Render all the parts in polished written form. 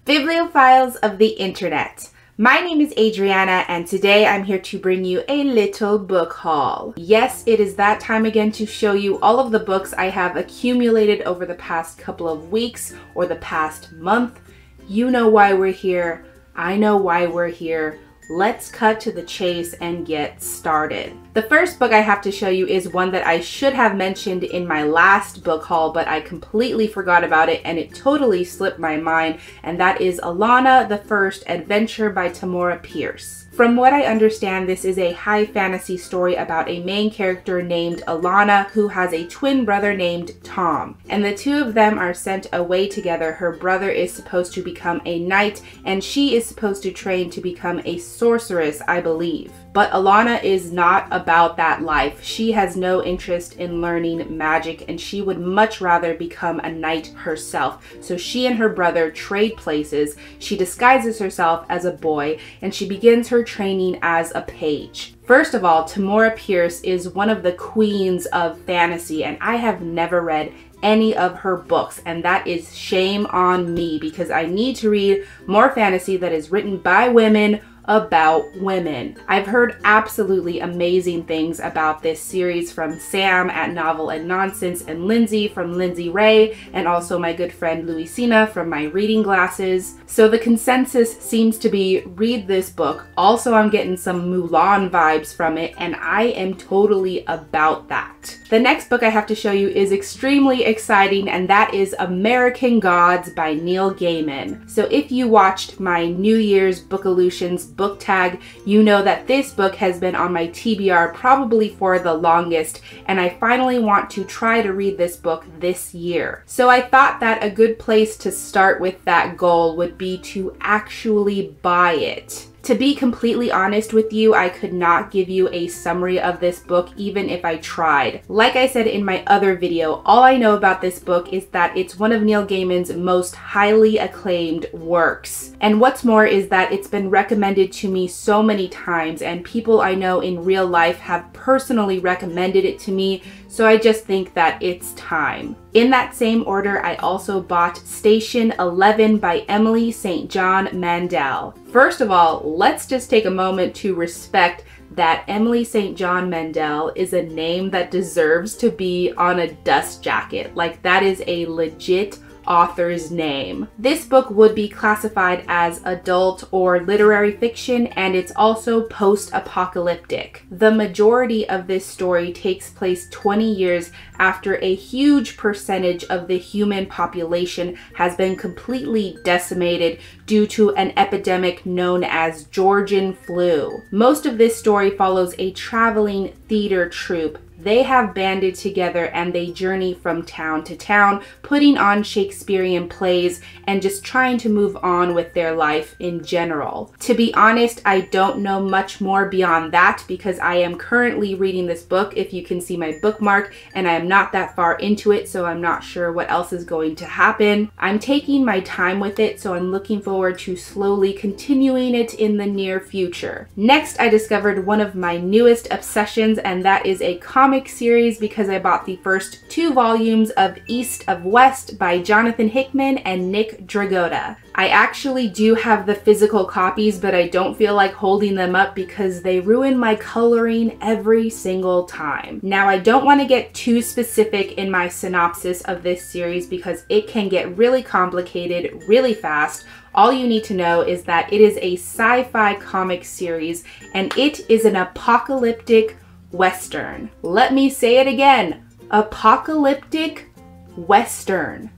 Bibliophiles of the internet. My name is Adriana and today I'm here to bring you a little book haul. Yes, it is that time again to show you all of the books I have accumulated over the past couple of weeks or the past month. You know why we're here. I know why we're here. Let's cut to the chase and get started. The first book I have to show you is one that I should have mentioned in my last book haul, but I completely forgot about it and it totally slipped my mind, and that is Alana, the First Adventure by Tamora Pierce. From what I understand, this is a high fantasy story about a main character named Alana who has a twin brother named Tom. And the two of them are sent away together. Her brother is supposed to become a knight and she is supposed to train to become a sorceress, I believe. But Alana is not about that life. She has no interest in learning magic and she would much rather become a knight herself. So she and her brother trade places. She disguises herself as a boy and she begins her training as a page. First of all, Tamora Pierce is one of the queens of fantasy and I have never read any of her books, and that is shame on me because I need to read more fantasy that is written by women about women. I've heard absolutely amazing things about this series from Sam at Novel and Nonsense and Lindsay from Lindsay Ray, and also my good friend Louisina from My Reading Glasses. So the consensus seems to be read this book. Also, I'm getting some Mulan vibes from it and I am totally about that. The next book I have to show you is extremely exciting, and that is American Gods by Neil Gaiman. So if you watched my New Year's Bookalutions book tag, you know that this book has been on my TBR probably for the longest, and I finally want to try to read this book this year. So I thought that a good place to start with that goal would be to actually buy it. To be completely honest with you, I could not give you a summary of this book even if I tried. Like I said in my other video, all I know about this book is that it's one of Neil Gaiman's most highly acclaimed works. And what's more is that it's been recommended to me so many times and people I know in real life have personally recommended it to me, so I just think that it's time. In that same order, I also bought Station 11 by Emily St. John Mandel. First of all, let's just take a moment to respect that Emily St. John Mandel is a name that deserves to be on a dust jacket. Like, that is a legit author's name. This book would be classified as adult or literary fiction, and it's also post-apocalyptic. The majority of this story takes place 20 years after a huge percentage of the human population has been completely decimated due to an epidemic known as Georgian flu. Most of this story follows a traveling theater troupe. They have banded together and they journey from town to town, putting on Shakespearean plays and just trying to move on with their life in general. To be honest, I don't know much more beyond that because I am currently reading this book, if you can see my bookmark, and I am not that far into it, so I'm not sure what else is going to happen. I'm taking my time with it, so I'm looking forward to slowly continuing it in the near future. Next, I discovered one of my newest obsessions, and that is a comic series because I bought the first 2 volumes of East of West by Jonathan Hickman and Nick Dragotta. I actually do have the physical copies, but I don't feel like holding them up because they ruin my coloring every single time. Now, I don't want to get too specific in my synopsis of this series because it can get really complicated really fast. All you need to know is that it is a sci-fi comic series and it is an apocalyptic Western. Let me say it again, apocalyptic Western.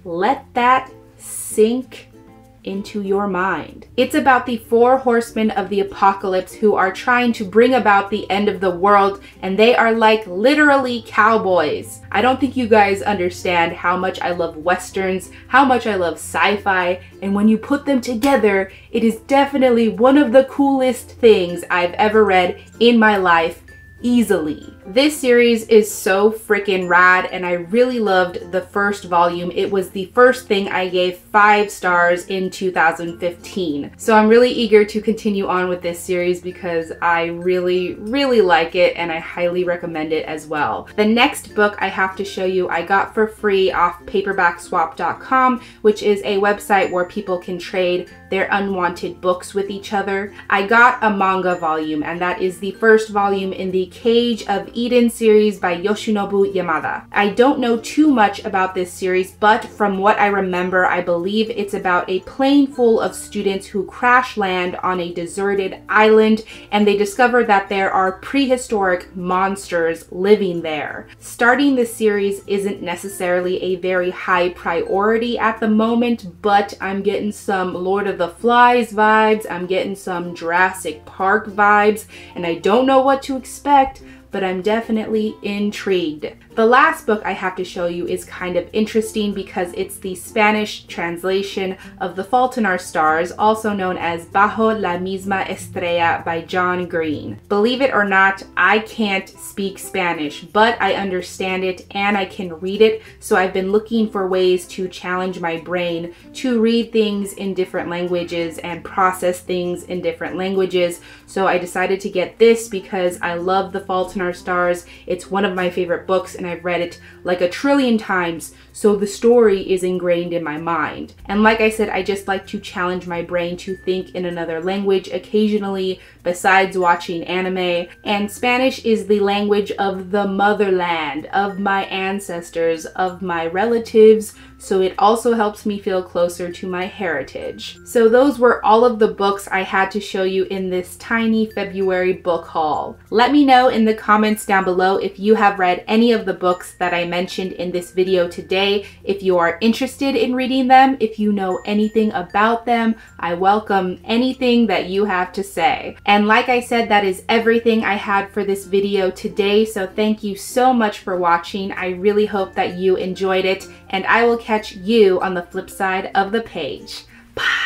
Let that sink into your mind. It's about the 4 horsemen of the apocalypse who are trying to bring about the end of the world, and they are like literally cowboys. I don't think you guys understand how much I love Westerns, how much I love sci-fi, and when you put them together, it is definitely one of the coolest things I've ever read in my life, easily. This series is so freaking rad, and I really loved the first volume. It was the first thing I gave 5 stars in 2015. So I'm really eager to continue on with this series because I really like it, and I highly recommend it as well. The next book I have to show you I got for free off paperbackswap.com, which is a website where people can trade their unwanted books with each other. I got a manga volume, and that is the first volume in the Cage of Eden series by Yoshinobu Yamada. I don't know too much about this series, but from what I remember, I believe it's about a plane full of students who crash land on a deserted island, and they discover that there are prehistoric monsters living there. Starting the series isn't necessarily a very high priority at the moment, but I'm getting some Lord of the Flies vibes, I'm getting some Jurassic Park vibes, and I don't know what to expect, but I'm definitely intrigued. The last book I have to show you is kind of interesting because it's the Spanish translation of The Fault in Our Stars, also known as Bajo la misma estrella by John Green. Believe it or not, I can't speak Spanish, but I understand it and I can read it, so I've been looking for ways to challenge my brain to read things in different languages and process things in different languages. So I decided to get this because I love The Fault in Our Stars. It's one of my favorite books, and I've read it like a trillion times, so the story is ingrained in my mind. And like I said, I just like to challenge my brain to think in another language occasionally besides watching anime. And Spanish is the language of the motherland, of my ancestors, of my relatives, so it also helps me feel closer to my heritage. So those were all of the books I had to show you in this tiny February book haul. Let me know in the comments down below if you have read any of the books that I mentioned in this video today. If you are interested in reading them, if you know anything about them, I welcome anything that you have to say. And like I said, that is everything I had for this video today, so thank you so much for watching. I really hope that you enjoyed it, and I will catch you on the flip side of the page. Bye!